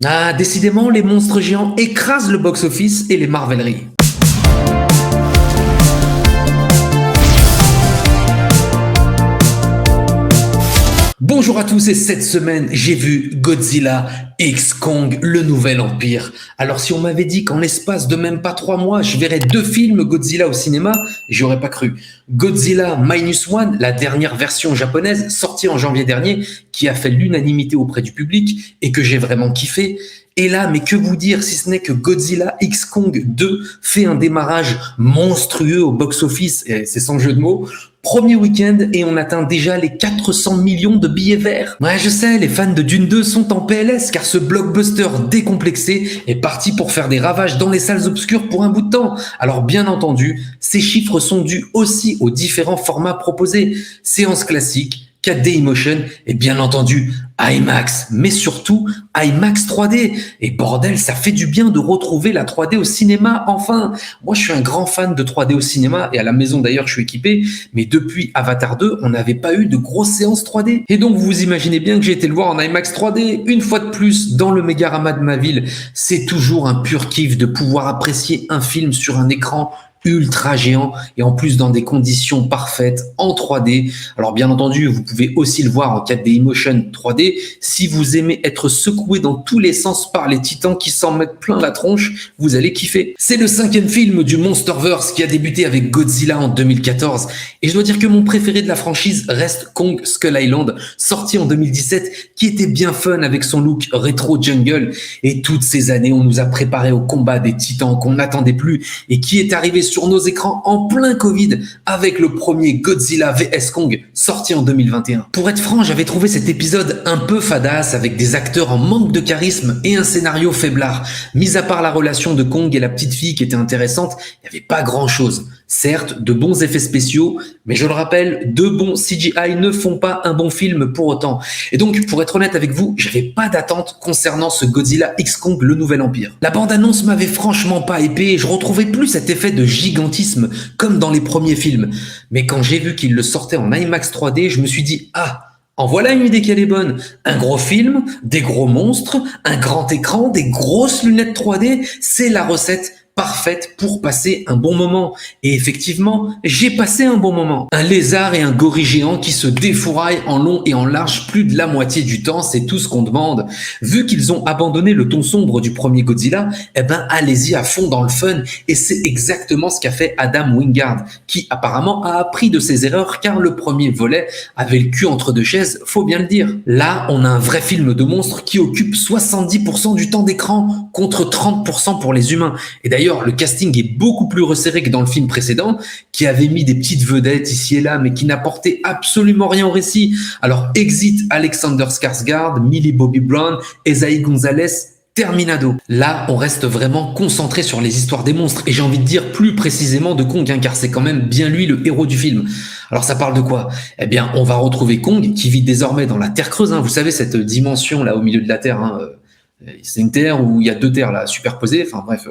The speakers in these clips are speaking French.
Ah, décidément, les monstres géants écrasent le box-office et les marveleries. Bonjour à tous et cette semaine, j'ai vu Godzilla X Kong, le nouvel empire. Alors si on m'avait dit qu'en l'espace de même pas 3 mois, je verrais 2 films Godzilla au cinéma, j'y aurais pas cru. Godzilla Minus One, la dernière version japonaise, sortie en janvier dernier, qui a fait l'unanimité auprès du public et que j'ai vraiment kiffé. Et là, mais que vous dire si ce n'est que Godzilla X Kong 2 fait un démarrage monstrueux au box-office, et c'est sans jeu de mots. Premier week-end et on atteint déjà les 400 millions de billets verts. Ouais, je sais, les fans de Dune 2 sont en PLS car ce blockbuster décomplexé est parti pour faire des ravages dans les salles obscures pour un bout de temps. Alors bien entendu, ces chiffres sont dus aussi aux différents formats proposés. Séances classiques, 4D Emotion et bien entendu IMAX, mais surtout IMAX 3D. Et bordel, ça fait du bien de retrouver la 3D au cinéma, enfin. Moi, je suis un grand fan de 3D au cinéma et à la maison d'ailleurs, je suis équipé. Mais depuis Avatar 2, on n'avait pas eu de grosses séances 3D. Et donc, vous imaginez bien que j'ai été le voir en IMAX 3D. Une fois de plus, dans le Mégarama de ma ville, c'est toujours un pur kiff de pouvoir apprécier un film sur un écran ultra géant et en plus dans des conditions parfaites en 3D. Alors bien entendu, vous pouvez aussi le voir en 4D Emotion 3D si vous aimez être secoué dans tous les sens par les titans qui s'en mettent plein la tronche, vous allez kiffer. C'est le 5e film du Monsterverse qui a débuté avec Godzilla en 2014 et je dois dire que mon préféré de la franchise reste Kong Skull Island, sorti en 2017, qui était bien fun avec son look rétro jungle. Et toutes ces années, on nous a préparé au combat des titans qu'on n'attendait plus et qui est arrivé sur nos écrans en plein Covid avec le premier Godzilla vs Kong sorti en 2021. Pour être franc, j'avais trouvé cet épisode un peu fadasse avec des acteurs en manque de charisme et un scénario faiblard. Mis à part la relation de Kong et la petite fille qui était intéressante, il n'y avait pas grand chose. Certes, de bons effets spéciaux, mais je le rappelle, de bons CGI ne font pas un bon film pour autant. Et donc, pour être honnête avec vous, j'avais pas d'attente concernant ce Godzilla X Kong, le nouvel empire. La bande-annonce m'avait franchement pas épais et je retrouvais plus cet effet de gigantisme comme dans les premiers films. Mais quand j'ai vu qu'il le sortait en IMAX 3D, je me suis dit, ah, en voilà une idée qui est bonne. Un gros film, des gros monstres, un grand écran, des grosses lunettes 3D, c'est la recette parfaite pour passer un bon moment. Et effectivement, j'ai passé un bon moment. Un lézard et un gorille géant qui se défouraillent en long et en large plus de la moitié du temps, c'est tout ce qu'on demande. Vu qu'ils ont abandonné le ton sombre du premier Godzilla, eh ben allez-y à fond dans le fun. Et c'est exactement ce qu'a fait Adam Wingard, qui apparemment a appris de ses erreurs car le premier volet avait le cul entre deux chaises, faut bien le dire. Là, on a un vrai film de monstre qui occupe 70% du temps d'écran contre 30% pour les humains. Et d'ailleurs, le casting est beaucoup plus resserré que dans le film précédent, qui avait mis des petites vedettes ici et là, mais qui n'apportait absolument rien au récit. Alors, exit Alexander Skarsgård, Millie Bobby Brown, Esaí González, terminado. Là, on reste vraiment concentré sur les histoires des monstres, et j'ai envie de dire plus précisément de Kong, car c'est quand même bien lui le héros du film. Alors ça parle de quoi? Eh bien, on va retrouver Kong, qui vit désormais dans la Terre creuse, vous savez, cette dimension là au milieu de la Terre, c'est une terre où il y a 2 terres là superposées, enfin bref,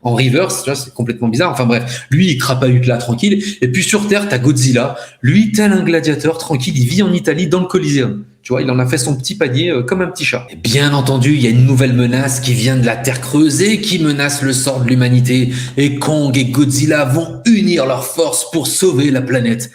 en reverse, tu vois, c'est complètement bizarre. Enfin bref, lui il crapahute là tranquille, et puis sur Terre t'as Godzilla, lui tel un gladiateur tranquille, il vit en Italie dans le Coliseum. Tu vois, il en a fait son petit panier comme un petit chat. Et bien entendu, il y a une nouvelle menace qui vient de la Terre creuse et qui menace le sort de l'humanité. Et Kong et Godzilla vont unir leurs forces pour sauver la planète.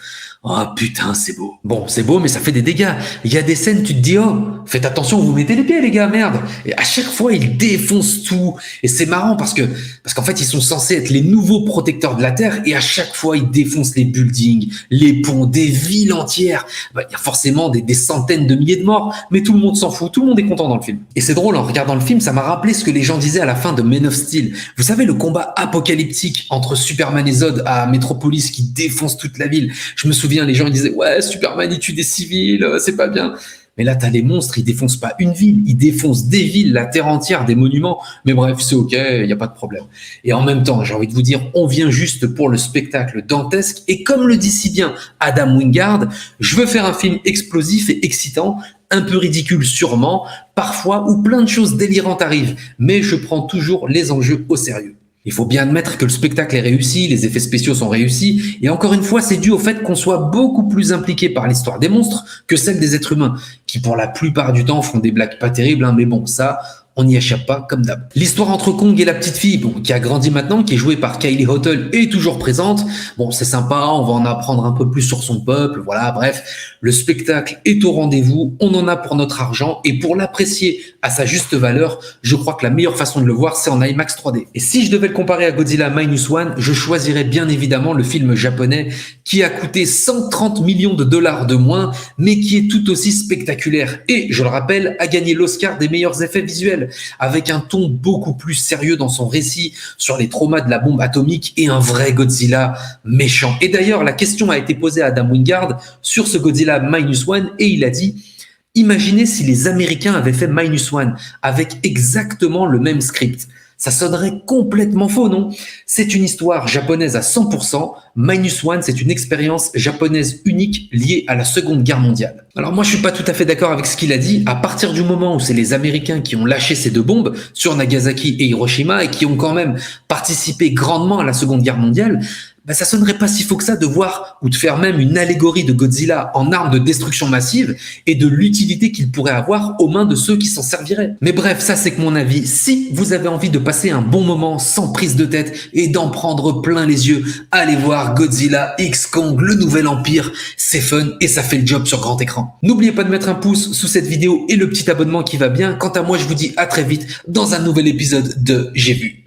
Oh putain, c'est beau. Bon, c'est beau, mais ça fait des dégâts. Il y a des scènes, tu te dis, oh, faites attention, vous mettez les pieds, les gars, merde. Et à chaque fois, ils défoncent tout. Et c'est marrant parce qu'en fait, ils sont censés être les nouveaux protecteurs de la Terre et à chaque fois, ils défoncent les buildings, les ponts, des villes entières. Il y a forcément des centaines de milliers de morts, mais tout le monde s'en fout, tout le monde est content dans le film. Et c'est drôle, en regardant le film, ça m'a rappelé ce que les gens disaient à la fin de Man of Steel. Vous savez, le combat apocalyptique entre Superman et Zod à Metropolis qui défonce toute la ville. Je me souviens, les gens ils disaient ouais, Superman il tue des civils, c'est pas bien. Mais là t'as les monstres, ils défoncent pas une ville, ils défoncent des villes, la terre entière, des monuments. Mais bref, c'est ok, il y a pas de problème. Et en même temps, j'ai envie de vous dire, on vient juste pour le spectacle dantesque. Et comme le dit si bien Adam Wingard, je veux faire un film explosif et excitant, un peu ridicule sûrement, parfois où plein de choses délirantes arrivent, mais je prends toujours les enjeux au sérieux. Il faut bien admettre que le spectacle est réussi, les effets spéciaux sont réussis, et encore une fois, c'est dû au fait qu'on soit beaucoup plus impliqué par l'histoire des monstres que celle des êtres humains, qui pour la plupart du temps font des blagues pas terribles, mais bon, ça, on n'y échappe pas comme d'hab. L'histoire entre Kong et la petite fille, bon, qui a grandi maintenant, qui est jouée par Kylie Hotel, est toujours présente. Bon, c'est sympa, on va en apprendre un peu plus sur son peuple, voilà, bref. Le spectacle est au rendez-vous, on en a pour notre argent, et pour l'apprécier à sa juste valeur, je crois que la meilleure façon de le voir, c'est en IMAX 3D. Et si je devais le comparer à Godzilla Minus One, je choisirais bien évidemment le film japonais qui a coûté 130 millions de dollars de moins, mais qui est tout aussi spectaculaire. Et, je le rappelle, a gagné l'Oscar des meilleurs effets visuels, avec un ton beaucoup plus sérieux dans son récit sur les traumas de la bombe atomique et un vrai Godzilla méchant. Et d'ailleurs, la question a été posée à Adam Wingard sur ce Godzilla Minus One, et il a dit: imaginez si les Américains avaient fait Minus One avec exactement le même script. Ça sonnerait complètement faux, non? C'est une histoire japonaise à 100%. Minus One, c'est une expérience japonaise unique liée à la Seconde Guerre mondiale. Alors moi, je suis pas tout à fait d'accord avec ce qu'il a dit. À partir du moment où c'est les Américains qui ont lâché ces deux bombes sur Nagasaki et Hiroshima et qui ont quand même participé grandement à la Seconde Guerre mondiale, ben ça sonnerait pas si faux que ça de voir ou de faire même une allégorie de Godzilla en arme de destruction massive et de l'utilité qu'il pourrait avoir aux mains de ceux qui s'en serviraient. Mais bref, ça c'est que mon avis. Si vous avez envie de passer un bon moment sans prise de tête et d'en prendre plein les yeux, allez voir Godzilla X Kong, le nouvel empire. C'est fun et ça fait le job sur grand écran. N'oubliez pas de mettre un pouce sous cette vidéo et le petit abonnement qui va bien. Quant à moi, je vous dis à très vite dans un nouvel épisode de J'ai vu.